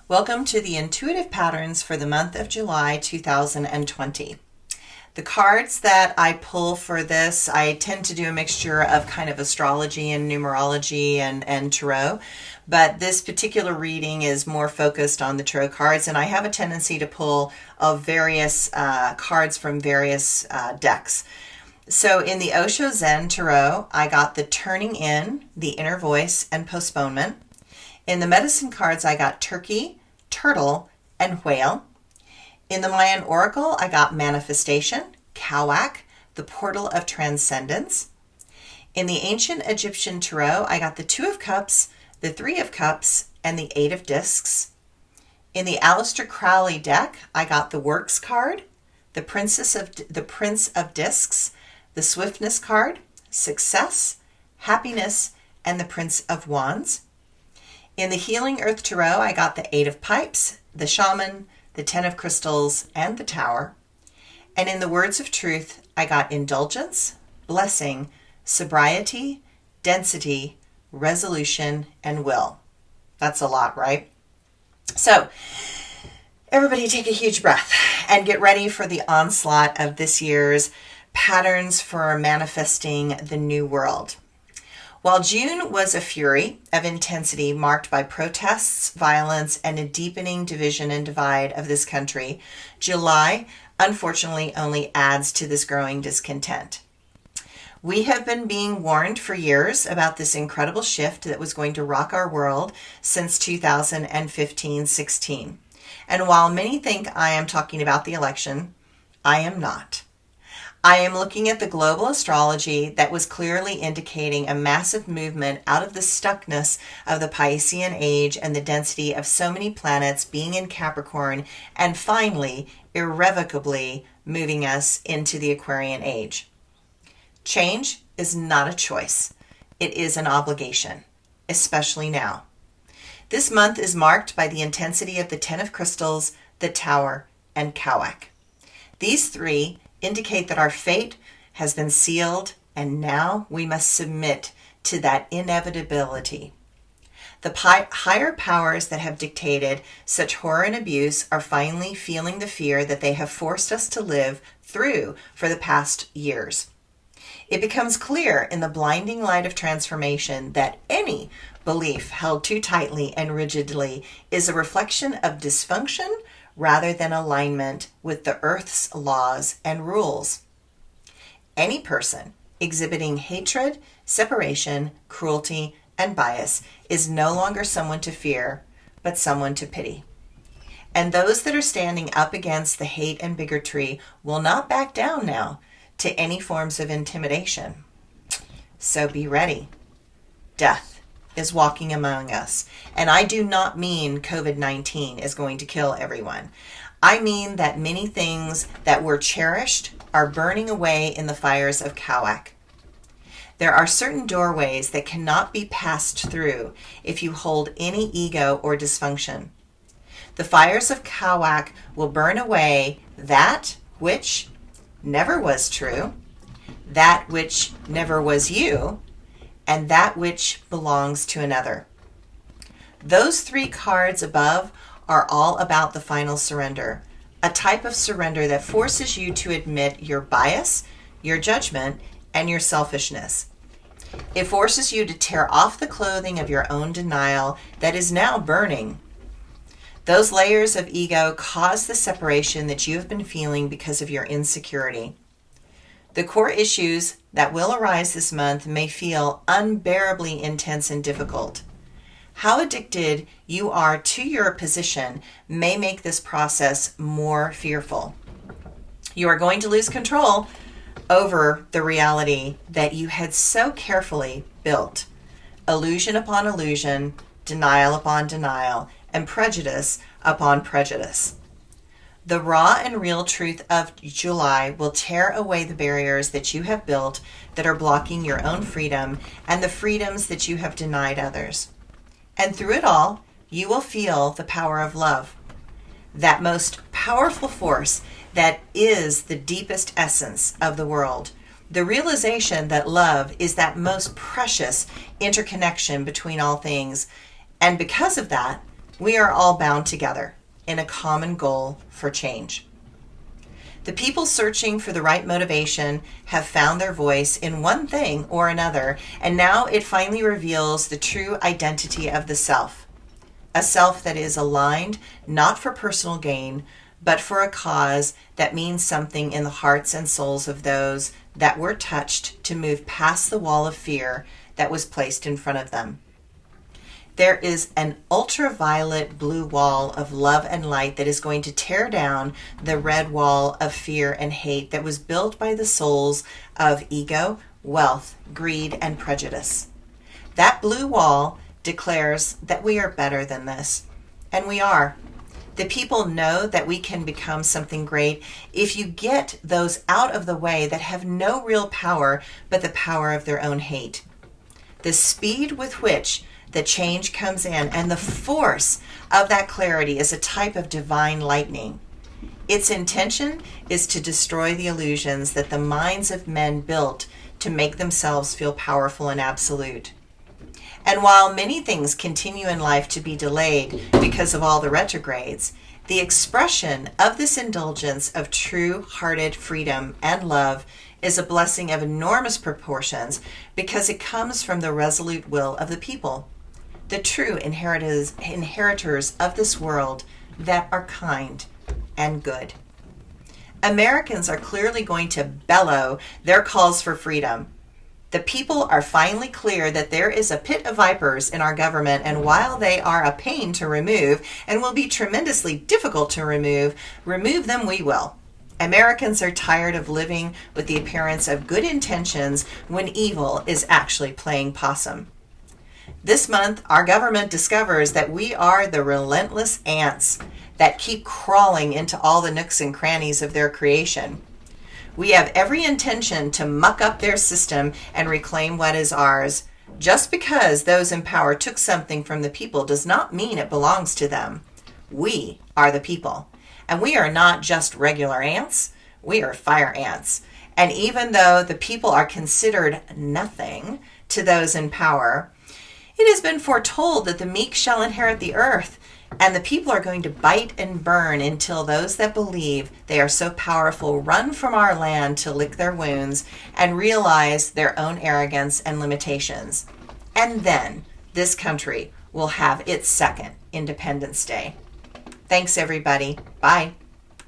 Welcome to the intuitive patterns for the month of July 2020. The cards that I pull for this, I tend to do a mixture of kind of astrology and numerology and tarot, but this particular reading is more focused on the tarot cards, and I have a tendency to pull various cards from various decks. So in the Osho Zen Tarot, I got the Turning In, the Inner Voice, and Postponement. In the medicine cards, I got Turkey, Turtle, and Whale. In the Mayan Oracle, I got Manifestation, Kawak, the Portal of Transcendence. In the Ancient Egyptian Tarot, I got the Two of Cups, the Three of Cups, and the Eight of Discs. In the Aleister Crowley deck, I got the Works card, the Prince of Discs, the Swiftness card, Success, Happiness, and the Prince of Wands. In the Healing Earth Tarot, I got the Eight of Pipes, the Shaman, the Ten of Crystals, and the Tower. And in the Words of Truth, I got Indulgence, Blessing, Sobriety, Density, Resolution, and Will. That's a lot, right? So, everybody take a huge breath and get ready for the onslaught of this year's patterns for manifesting the new world. While June was a fury of intensity marked by protests, violence, and a deepening division and divide of this country, July, unfortunately, only adds to this growing discontent. We have been being warned for years about this incredible shift that was going to rock our world since 2015-16. And while many think I am talking about the election, I am not. I am looking at the global astrology that was clearly indicating a massive movement out of the stuckness of the Piscean age and the density of so many planets being in Capricorn and finally, irrevocably moving us into the Aquarian age. Change is not a choice. It is an obligation, especially now. This month is marked by the intensity of the Ten of Crystals, the Tower, and Kawak. These three indicate that our fate has been sealed and now we must submit to that inevitability. The higher powers that have dictated such horror and abuse are finally feeling the fear that they have forced us to live through for the past years. It becomes clear in the blinding light of transformation that any belief held too tightly and rigidly is a reflection of dysfunction rather than alignment with the Earth's laws and rules. Any person exhibiting hatred, separation, cruelty, and bias is no longer someone to fear, but someone to pity. And those that are standing up against the hate and bigotry will not back down now to any forms of intimidation. So be ready. Death is walking among us. And I do not mean COVID-19 is going to kill everyone. I mean that many things that were cherished are burning away in the fires of Kawak. There are certain doorways that cannot be passed through if you hold any ego or dysfunction. The fires of Kawak will burn away that which never was true, that which never was you, and that which belongs to another. Those three cards above are all about the final surrender, a type of surrender that forces you to admit your bias, your judgment, and your selfishness. It forces you to tear off the clothing of your own denial that is now burning. Those layers of ego cause the separation that you have been feeling because of your insecurity. The core issues that will arise this month may feel unbearably intense and difficult. How addicted you are to your position may make this process more fearful. You are going to lose control over the reality that you had so carefully built. Illusion upon illusion, denial upon denial, and prejudice upon prejudice. The raw and real truth of July will tear away the barriers that you have built that are blocking your own freedom and the freedoms that you have denied others. And through it all, you will feel the power of love, that most powerful force that is the deepest essence of the world. The realization that love is that most precious interconnection between all things. And because of that, We are all bound together in a common goal for change. The people searching for the right motivation have found their voice in one thing or another, and now it finally reveals the true identity of the self. A self that is aligned not for personal gain, but for a cause that means something in the hearts and souls of those that were touched to move past the wall of fear that was placed in front of them. There is an ultraviolet blue wall of love and light that is going to tear down the red wall of fear and hate that was built by the souls of ego, wealth, greed, and prejudice. That blue wall declares that we are better than this, and we are. The people know that we can become something great if you get those out of the way that have no real power but the power of their own hate. The speed with which the change comes in and the force of that clarity is a type of divine lightning. Its intention is to destroy the illusions that the minds of men built to make themselves feel powerful and absolute. And while many things continue in life to be delayed because of all the retrogrades, the expression of this indulgence of true-hearted freedom and love is a blessing of enormous proportions because it comes from the resolute will of the people, the true inheritors of this world that are kind and good. Americans are clearly going to bellow their calls for freedom. The people are finally clear that there is a pit of vipers in our government, and while they are a pain to remove and will be tremendously difficult to remove them we will. Americans are tired of living with the appearance of good intentions when evil is actually playing possum. This month, our government discovers that we are the relentless ants that keep crawling into all the nooks and crannies of their creation. We have every intention to muck up their system and reclaim what is ours. Just because those in power took something from the people does not mean it belongs to them. We are the people. And we are not just regular ants, we are fire ants. And even though the people are considered nothing to those in power, it has been foretold that the meek shall inherit the earth, and the people are going to bite and burn until those that believe they are so powerful run from our land to lick their wounds and realize their own arrogance and limitations. And then this country will have its second Independence Day. Thanks, everybody. Bye.